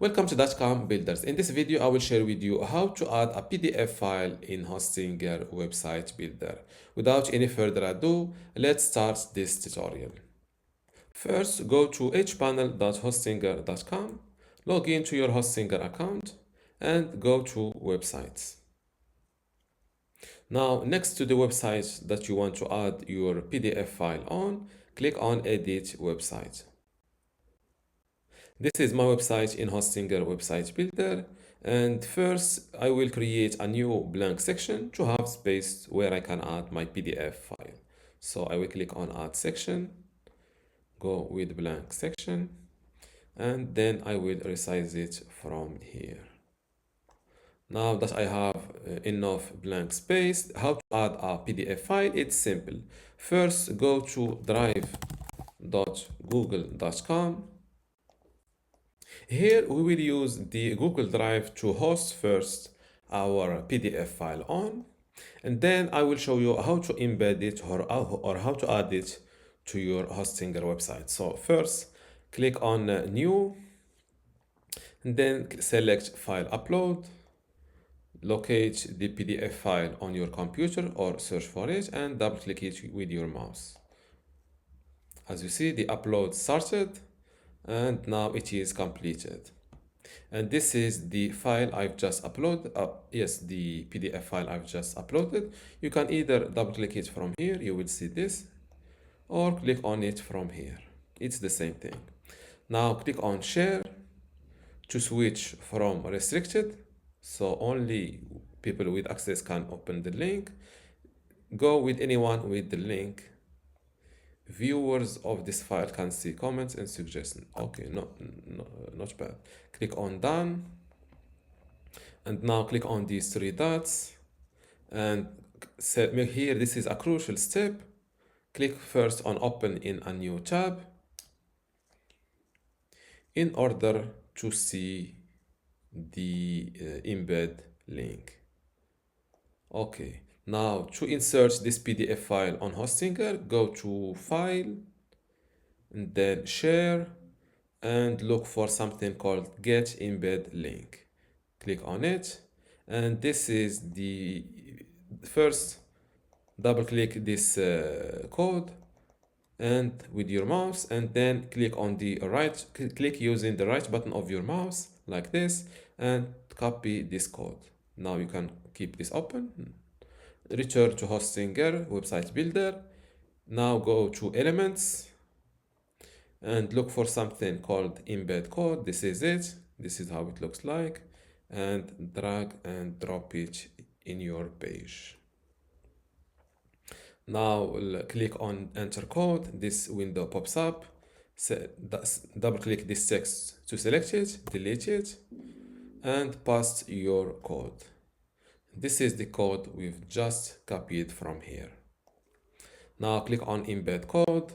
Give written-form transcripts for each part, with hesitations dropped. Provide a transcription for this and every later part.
Welcome to dotcom.builders. In this video, I will share with you how to add a PDF file in Hostinger website builder. Without any further ado, let's start this tutorial. First, go to hpanel.hostinger.com, log into your Hostinger account, and go to websites. Now, next to the website that you want to add your PDF file on, click on Edit Website. This is my website in Hostinger website builder, and first I will create a new blank section to have space where I can add my PDF file. So I will click on add section, go with blank section, and then I will resize it from here. Now that I have enough blank space, how to add a PDF file? It's simple. First, go to drive.google.com. Here we will use the Google Drive to host first our PDF file on, and then I will show you how to embed it or how to add it to your Hostinger website. So first, click on New, and then select File Upload. Locate the PDF file on your computer or search for it and double click it with your mouse. As you see, the upload started and now it is completed. And this is the file I've just uploaded. The PDF file I've just uploaded. You can either double click it from here, you will see this, or click on it from here. It's the same thing. Now click on share to switch from restricted, so only people with access can open the link. Go with anyone with the link. Viewers of this file can see comments and suggestions. Okay, not bad. Click on done, and now click on these three dots, and here this is a crucial step. Click first on open in a new tab in order to see the embed link. Okay, now to insert this PDF file on Hostinger, go to File and then Share and look for something called Get Embed Link. Click on it, and this is the first. Double click this code and with your mouse, and then click on the right, click using the right button of your mouse like this and copy this code. Now you can keep this open. Return to Hostinger website builder. Now go to elements and look for something called embed code. This is it. This is how it looks like, and drag and drop it in your page. Now click on enter code. This window pops up. Double click this text to select it, delete it, and paste your code. This is the code we've just copied from here. Now click on embed code,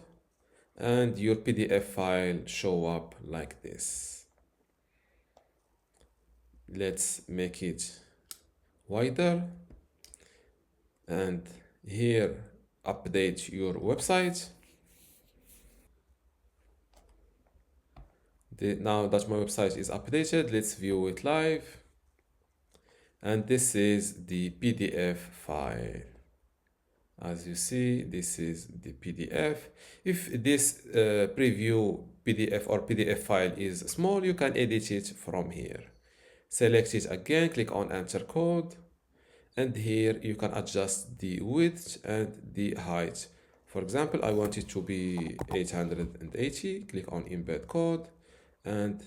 and your PDF file show up like this. Let's make it wider, and here update your website. Now that my website is updated, let's view it live. And this is the PDF file. As you see, this is the PDF. If this preview PDF or PDF file is small, you can edit it from here. Select it again, click on enter code, and here you can adjust the width and the height. For example, I want it to be 880. Click on embed code, and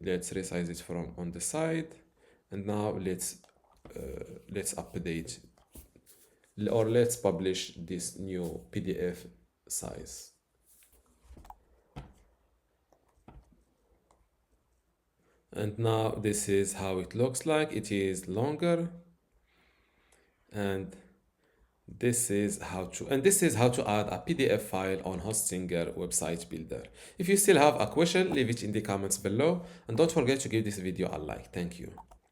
let's resize it from on the side. And now let's update, or let's publish this new PDF size. And now this is how it looks like. It is longer, and this is how to add a PDF file on Hostinger website builder. If you still have a question, leave it in the comments below, and don't forget to give this video a like. Thank you.